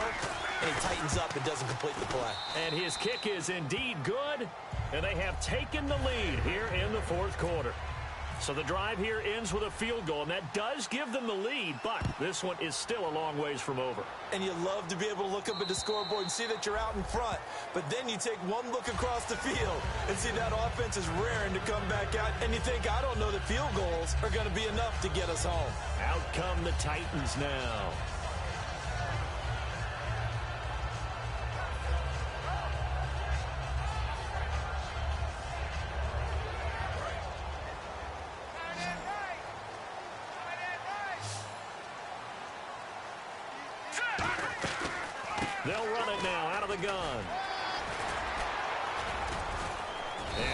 and he tightens up and doesn't complete the play. And his kick is indeed good, and they have taken the lead here in the 4th quarter. So the drive here ends with a field goal, and that does give them the lead, but this one is still a long ways from over. And you love to be able to look up at the scoreboard and see that you're out in front, but then you take one look across the field and see that offense is raring to come back out, and you think, I don't know that field goals are going to be enough to get us home. Out come the Titans now. They'll run it now out of the gun.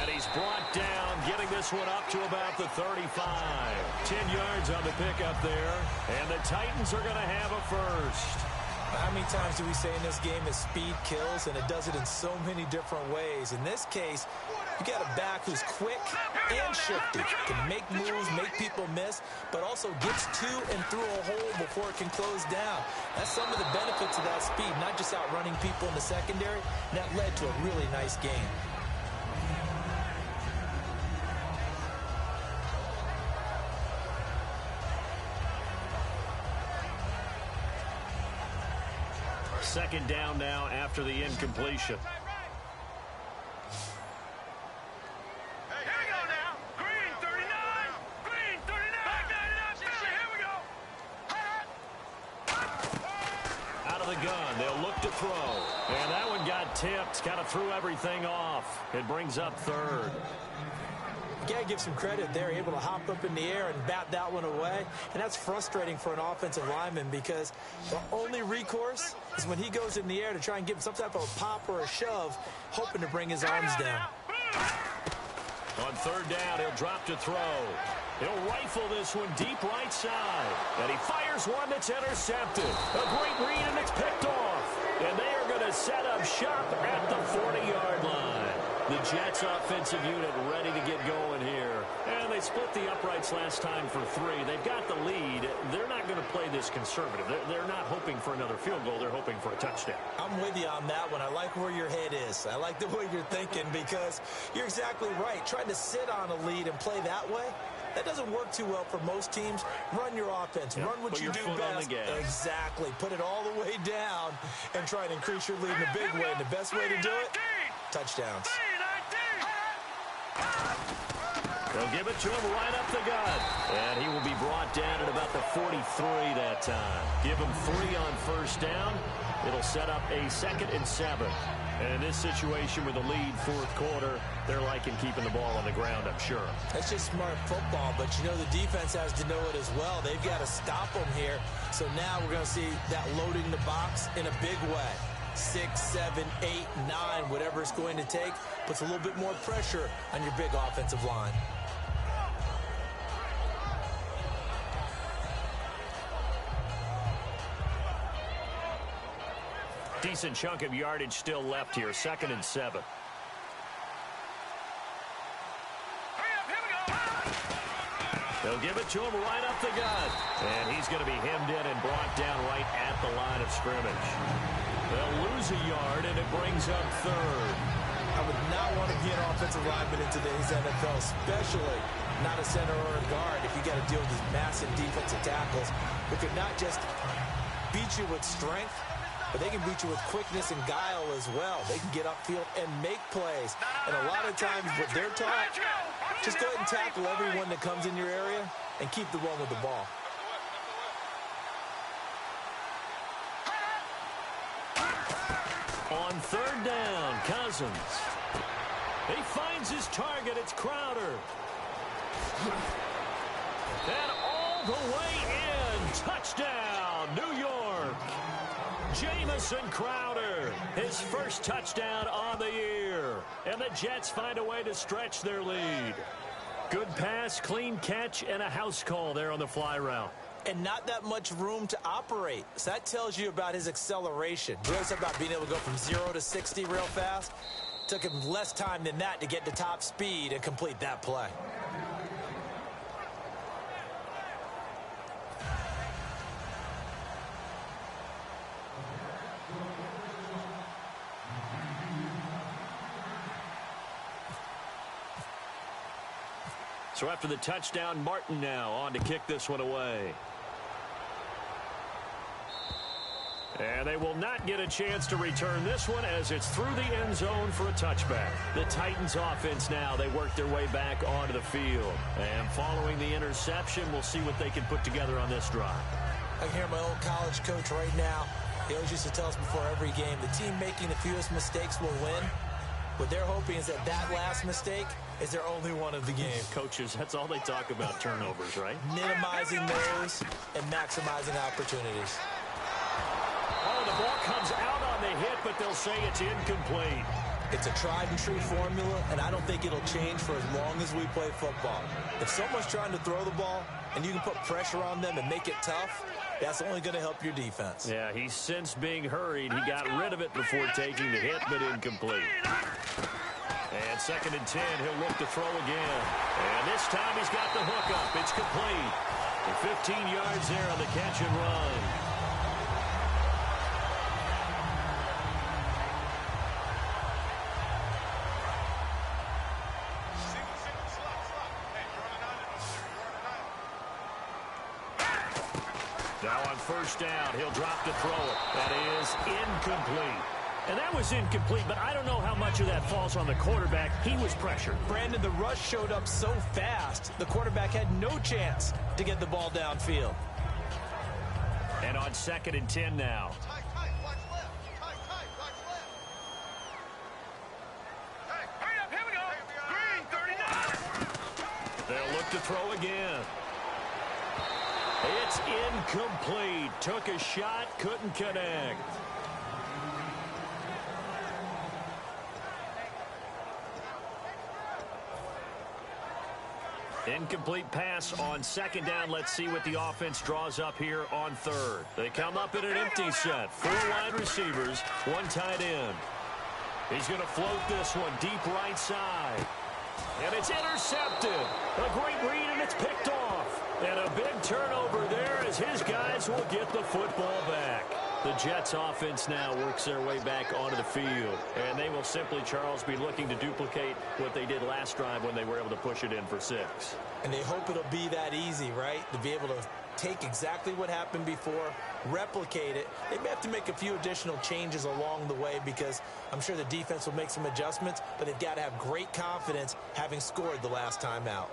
And he's brought down, getting this one up to about the 35. 10 yards on the pickup there. And the Titans are going to have a first. How many times do we say in this game that speed kills, and it does it in so many different ways? In this case, you got a back who's quick and shifty, can make moves, make people miss, but also gets to and through a hole before it can close down. That's some of the benefits of that speed, not just outrunning people in the secondary. And that led to a really nice game. Second down now after the incompletion. Hey, here we go now. Green 39. Green 39. Back 99. Here we go. Out of the gun. They'll look to throw. And that one got tipped. Kind of threw everything off. It brings up 3rd. You got to give some credit there, able to hop up in the air and bat that one away. And that's frustrating for an offensive lineman because the only recourse is when he goes in the air to try and give him some type of a pop or a shove, hoping to bring his arms down. On 3rd down, he'll drop to throw. He'll rifle this one deep right side. And he fires one that's intercepted. A great read, and it's picked off. And they are going to set up shop at the 40-yard line. The Jets offensive unit ready to get going here. And they split the uprights last time for 3. They've got the lead. They're not going to play this conservative. They're not hoping for another field goal. They're hoping for a touchdown. I'm with you on that one. I like where your head is. I like the way you're thinking because you're exactly right. Trying to sit on a lead and play that way, that doesn't work too well for most teams. Run your offense. Run what you do best. Exactly. Put it all the way down and try and increase your lead in a big way. And the best way to do it, touchdowns. They'll give it to him right up the gut. And he will be brought down at about the 43 that time. Give him 3 on 1st down. It'll set up a 2nd and 7. And in this situation with a lead 4th quarter, they're liking keeping the ball on the ground, I'm sure. That's just smart football, but you know the defense has to know it as well. They've got to stop them here. So now we're going to see that loading the box in a big way. 6, 7, 8, 9, whatever it's going to take, puts a little bit more pressure on your big offensive line. Decent chunk of yardage still left here. 2nd and 7. They'll give it to him right up the gut. And he's going to be hemmed in and brought down right at the line of scrimmage. They'll lose a yard, and it brings up 3rd. I would not want to be an offensive lineman in today's NFL, especially not a center or a guard if you got to deal with these massive defensive tackles who could not just beat you with strength, but they can beat you with quickness and guile as well. They can get upfield and make plays. And a lot of times what they're taught, just go ahead and tackle everyone that comes in your area and keep the run with the ball. On 3rd down, Cousins. He finds his target. It's Crowder. And all the way in. Touchdown, New York. Jamison Crowder, his first touchdown on the year. And the Jets find a way to stretch their lead. Good pass, clean catch, and a house call there on the fly route. And not that much room to operate. So that tells you about his acceleration. Really something about being able to go from 0 to 60 real fast. Took him less time than that to get to top speed and complete that play. So after the touchdown, Martin now on to kick this one away. And they will not get a chance to return this one as it's through the end zone for a touchback. The Titans offense now, they work their way back onto the field. And following the interception, we'll see what they can put together on this drive. I can hear my old college coach right now. He always used to tell us before every game, the team making the fewest mistakes will win. What they're hoping is that last mistake is their only one of the game. Coaches, that's all they talk about, turnovers, right? Minimizing those and maximizing opportunities. Oh, the ball comes out on the hit, but they'll say it's incomplete. It's a tried-and-true formula, and I don't think it'll change for as long as we play football. If someone's trying to throw the ball and you can put pressure on them and make it tough, that's only going to help your defense. Yeah, he's since being hurried. He got rid of it before taking the hit, but incomplete. And 2nd and 10, he'll look to throw again. And this time he's got the hook up. It's complete. And 15 yards there on the catch and run. Now on 1st down, he'll drop to throw it. That is incomplete. And that was incomplete, but I don't know how much of that falls on the quarterback. He was pressured. Brandon, the rush showed up so fast, the quarterback had no chance to get the ball downfield. And on 2nd and 10 now. Tight, watch left. Tight, watch left. Hey, hurry up, here we go. Green, 39. They'll look to throw again. It's incomplete. Took a shot, couldn't connect. Incomplete pass on 2nd down. Let's see what the offense draws up here on 3rd. They come up in an empty set. 4 wide receivers, 1 tight end. He's going to float this one deep right side. And it's intercepted. A great read, and it's picked off. And a big turnover there as his guys will get the football back. The Jets offense now works their way back onto the field. And they will simply, Charles, be looking to duplicate what they did last drive when they were able to push it in for 6. And they hope it'll be that easy, right? To be able to take exactly what happened before, replicate it. They may have to make a few additional changes along the way because I'm sure the defense will make some adjustments, but they've got to have great confidence having scored the last time out.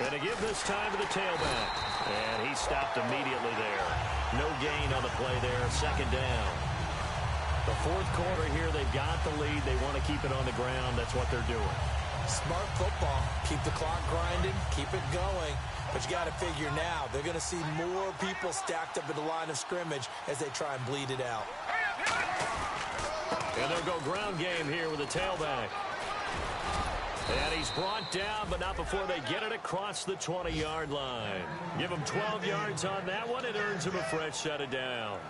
And to give this time to the tailback. And he stopped immediately there. No gain on the play there. 2nd down. The 4th quarter here, they've got the lead. They want to keep it on the ground. That's what they're doing. Smart football. Keep the clock grinding. Keep it going. But you got to figure now, they're going to see more people stacked up at the line of scrimmage as they try and bleed it out. And they'll go ground game here with the tailback. And he's brought down, but not before they get it across the 20-yard line. Give him 12 yards on that one. It earns him a fresh set of downs.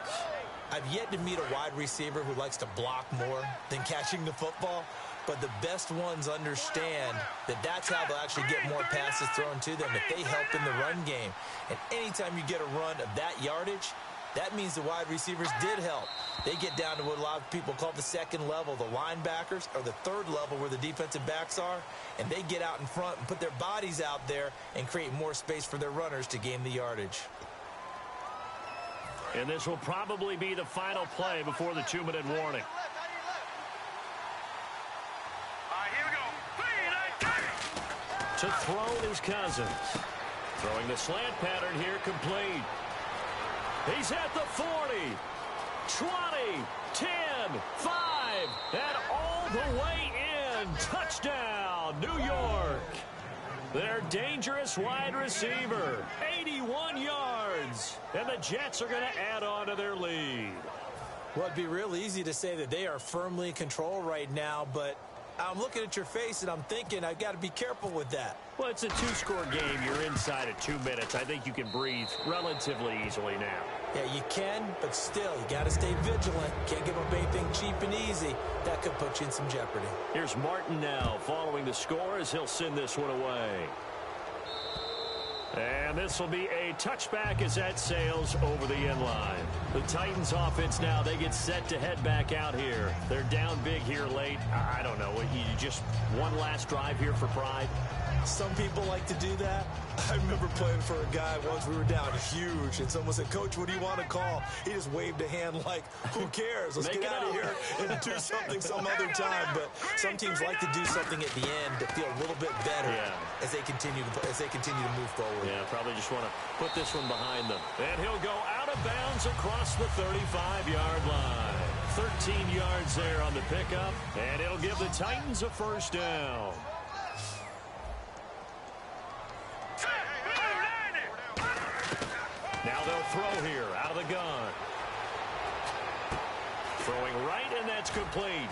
I've yet to meet a wide receiver who likes to block more than catching the football, but the best ones understand that that's how they'll actually get more passes thrown to them if they help in the run game. And anytime you get a run of that yardage, that means the wide receivers did help. They get down to what a lot of people call the 2nd level, the linebackers, or the 3rd level where the defensive backs are, and they get out in front and put their bodies out there and create more space for their runners to gain the yardage. And this will probably be the final play before the 2-minute warning. Here we go. To throw is Cousins. Throwing the slant pattern here, complete. He's at the 40, 20, 10, 5, and all the way in. one. Touchdown, New York. Their dangerous wide receiver, 81 yards. And the Jets are going to add on to their lead. Well, it'd be real easy to say that they are firmly in control right now, but I'm looking at your face and I'm thinking I've got to be careful with that. Well, it's a two-score game. You're inside of 2 minutes. I think you can breathe relatively easily now. Yeah, you can, but still, you got to stay vigilant. Can't give up anything cheap and easy. That could put you in some jeopardy. Here's Martin now following the score as he'll send this one away. And this will be a touchback as that sails over the end line. The Titans offense now, they get set to head back out here. They're down big here late. I don't know. You just one last drive here for pride? Some people like to do that. I remember playing for a guy once. We were down huge, and someone said, "Coach, what do you want to call?" He just waved a hand like, "Who cares? Let's get out of here and do something some other time." But some teams like to do something at the end to feel a little bit better as they continue to move forward. Yeah, probably just want to put this one behind them. And he'll go out of bounds across the 35-yard line. 13 yards there on the pickup, and it'll give the Titans a first down. Now they'll throw here out of the gun. Throwing right, and that's complete.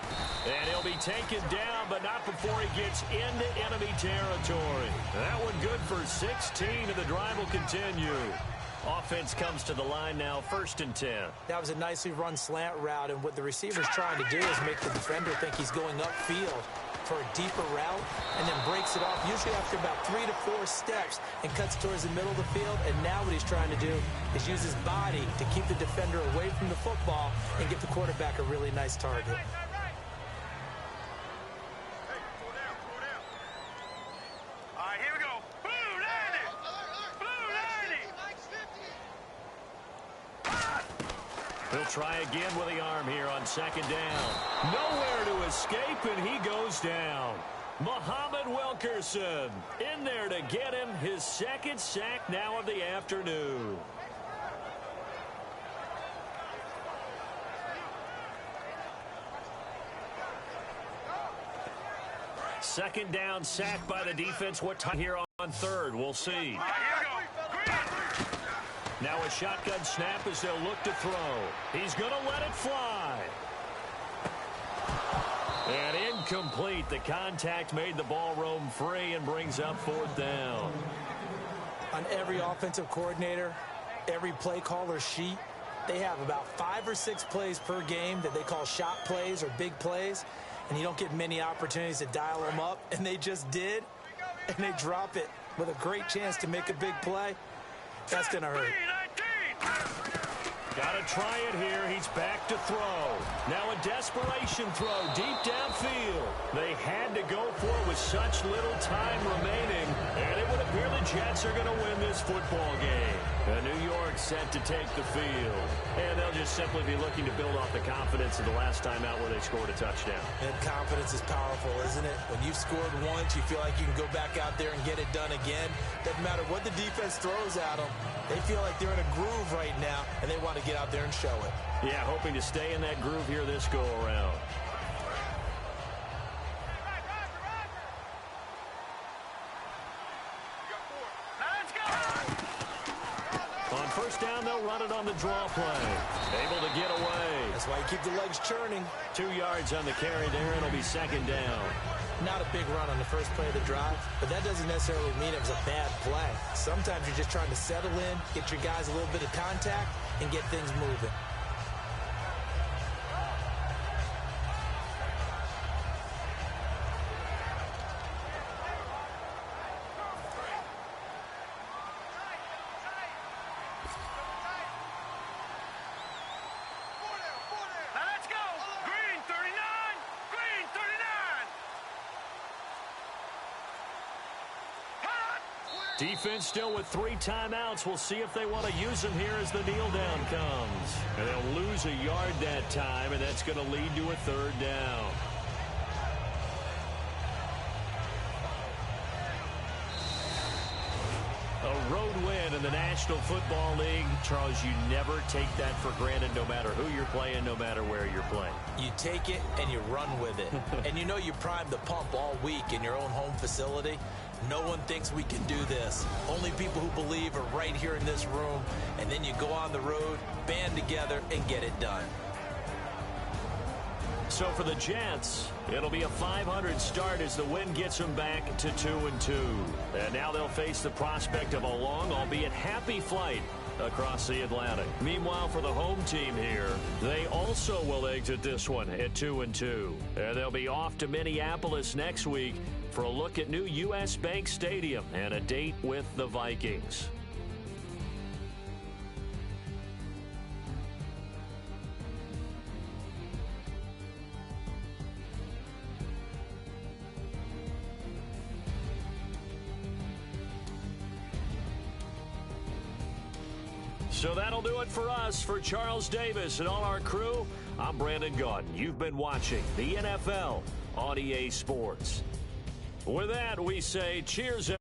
And he'll be taken down, but not before he gets into enemy territory. That one good for 16, and the drive will continue. Offense comes to the line now, 1st and 10. That was a nicely run slant route, and what the receiver's trying to do is make the defender think he's going upfield for a deeper route, and then breaks it off, usually after about 3 to 4 steps, and cuts towards the middle of the field. And now what he's trying to do is use his body to keep the defender away from the football and get the quarterback a really nice target. He'll try again with the arm here on 2nd down. Nowhere to escape, and he goes down. Muhammad Wilkerson in there to get him his 2nd sack now of the afternoon. Second down, sack by the defense. What time here on 3rd? We'll see. Now a shotgun snap as they'll look to throw. He's going to let it fly. And incomplete. The contact made the ball roam free and brings up 4th down. On every offensive coordinator, every play caller sheet, they have about 5 or 6 plays per game that they call shot plays or big plays, and you don't get many opportunities to dial them up, and they just did, and they drop it with a great chance to make a big play. That's going to hurt. Got to try it here. He's back to throw. Now a desperation throw deep downfield. They had to go for it with such little time remaining, and it would appear the Jets are going to win this football game. And New York set to take the field. And they'll just simply be looking to build off the confidence of the last time out where they scored a touchdown. And confidence is powerful, isn't it? When you've scored once, you feel like you can go back out there and get it done again. Doesn't matter what the defense throws at them. They feel like they're in a groove right now, and they want to get out there and show it. Yeah, hoping to stay in that groove here this go-around. On 1st down, they'll run it on the draw play. Able to get away. That's why you keep the legs churning. 2 yards on the carry there, and it'll be 2nd down. Not a big run on the first play of the drive, but that doesn't necessarily mean it was a bad play. Sometimes you're just trying to settle in, get your guys a little bit of contact, and get things moving. Defense still with 3 timeouts. We'll see if they want to use them here as the kneel down comes. And they'll lose a yard that time, and that's going to lead to a 3rd down. A road win in the National Football League. Charles, you never take that for granted no matter who you're playing, no matter where you're playing. You take it and you run with it. And you know you primed the pump all week in your own home facility. No one thinks we can do this. Only people who believe are right here in this room. And then you go on the road, band together, and get it done. So for the Jets, it'll be a 500 start as the win gets them back to 2-2. And now they'll face the prospect of a long, albeit happy flight across the Atlantic. Meanwhile, for the home team here, they also will exit this one at 2-2. And they'll be off to Minneapolis next week for a look at new U.S. Bank Stadium and a date with the Vikings. So that'll do it for us. For Charles Davis and all our crew, I'm Brandon Gaudin. You've been watching the NFL on EA Sports. With that, we say cheers.